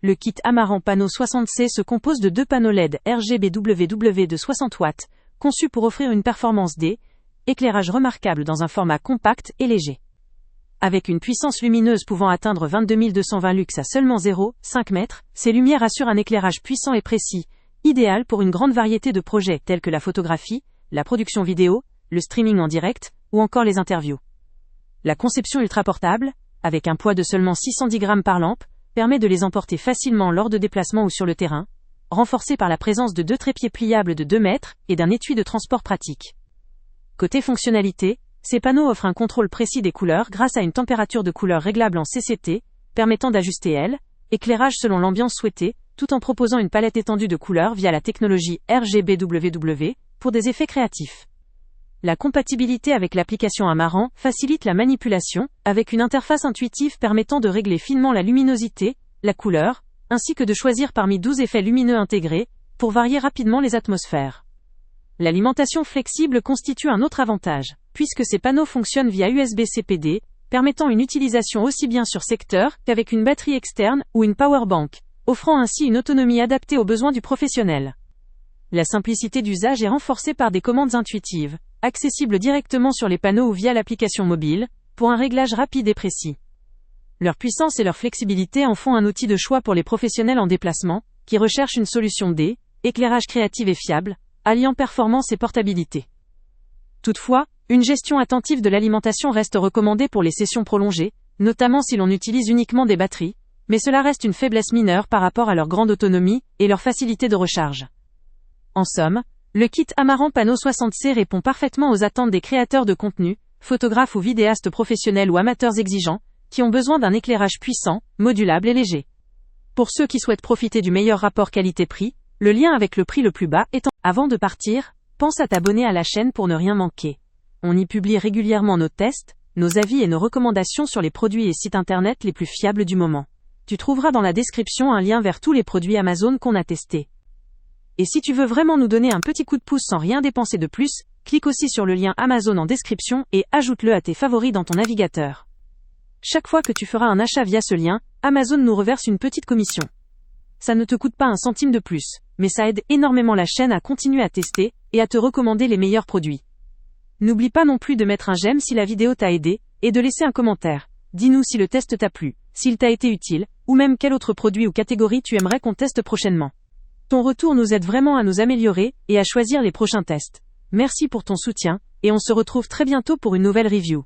Le kit Amaran Pano 60C se compose de deux panneaux LED RGB WW de 60 watts, conçus pour offrir une performance éclairage remarquable dans un format compact et léger. Avec une puissance lumineuse pouvant atteindre 22 220 lux à seulement 0,5 mètres, ces lumières assurent un éclairage puissant et précis, idéal pour une grande variété de projets tels que la photographie, la production vidéo, le streaming en direct, ou encore les interviews. La conception ultra portable, avec un poids de seulement 610 grammes par lampe, permet de les emporter facilement lors de déplacements ou sur le terrain, renforcée par la présence de deux trépieds pliables de 2 mètres et d'un étui de transport pratique. Côté fonctionnalité, ces panneaux offrent un contrôle précis des couleurs grâce à une température de couleur réglable en CCT, permettant d'ajuster éclairage selon l'ambiance souhaitée, tout en proposant une palette étendue de couleurs via la technologie RGBWW pour des effets créatifs. La compatibilité avec l'application Amaran facilite la manipulation, avec une interface intuitive permettant de régler finement la luminosité, la couleur, ainsi que de choisir parmi 12 effets lumineux intégrés, pour varier rapidement les atmosphères. L'alimentation flexible constitue un autre avantage, puisque ces panneaux fonctionnent via USB-C PD, permettant une utilisation aussi bien sur secteur qu'avec une batterie externe ou une powerbank, offrant ainsi une autonomie adaptée aux besoins du professionnel. La simplicité d'usage est renforcée par des commandes intuitives, accessibles directement sur les panneaux ou via l'application mobile, pour un réglage rapide et précis. Leur puissance et leur flexibilité en font un outil de choix pour les professionnels en déplacement, qui recherchent une solution éclairage créative et fiable, alliant performance et portabilité. Toutefois, une gestion attentive de l'alimentation reste recommandée pour les sessions prolongées, notamment si l'on utilise uniquement des batteries, mais cela reste une faiblesse mineure par rapport à leur grande autonomie et leur facilité de recharge. En somme, le kit Amaran Pano 60C répond parfaitement aux attentes des créateurs de contenu, photographes ou vidéastes professionnels ou amateurs exigeants, qui ont besoin d'un éclairage puissant, modulable et léger. Pour ceux qui souhaitent profiter du meilleur rapport qualité-prix, le lien avec le prix le plus bas est Avant de partir, pense à t'abonner à la chaîne pour ne rien manquer. On y publie régulièrement nos tests, nos avis et nos recommandations sur les produits et sites internet les plus fiables du moment. Tu trouveras dans la description un lien vers tous les produits Amazon qu'on a testés. Et si tu veux vraiment nous donner un petit coup de pouce sans rien dépenser de plus, clique aussi sur le lien Amazon en description et ajoute-le à tes favoris dans ton navigateur. Chaque fois que tu feras un achat via ce lien, Amazon nous reverse une petite commission. Ça ne te coûte pas un centime de plus, mais ça aide énormément la chaîne à continuer à tester et à te recommander les meilleurs produits. N'oublie pas non plus de mettre un j'aime si la vidéo t'a aidé et de laisser un commentaire. Dis-nous si le test t'a plu, s'il t'a été utile, ou même quel autre produit ou catégorie tu aimerais qu'on teste prochainement. Ton retour nous aide vraiment à nous améliorer et à choisir les prochains tests. Merci pour ton soutien, et on se retrouve très bientôt pour une nouvelle review.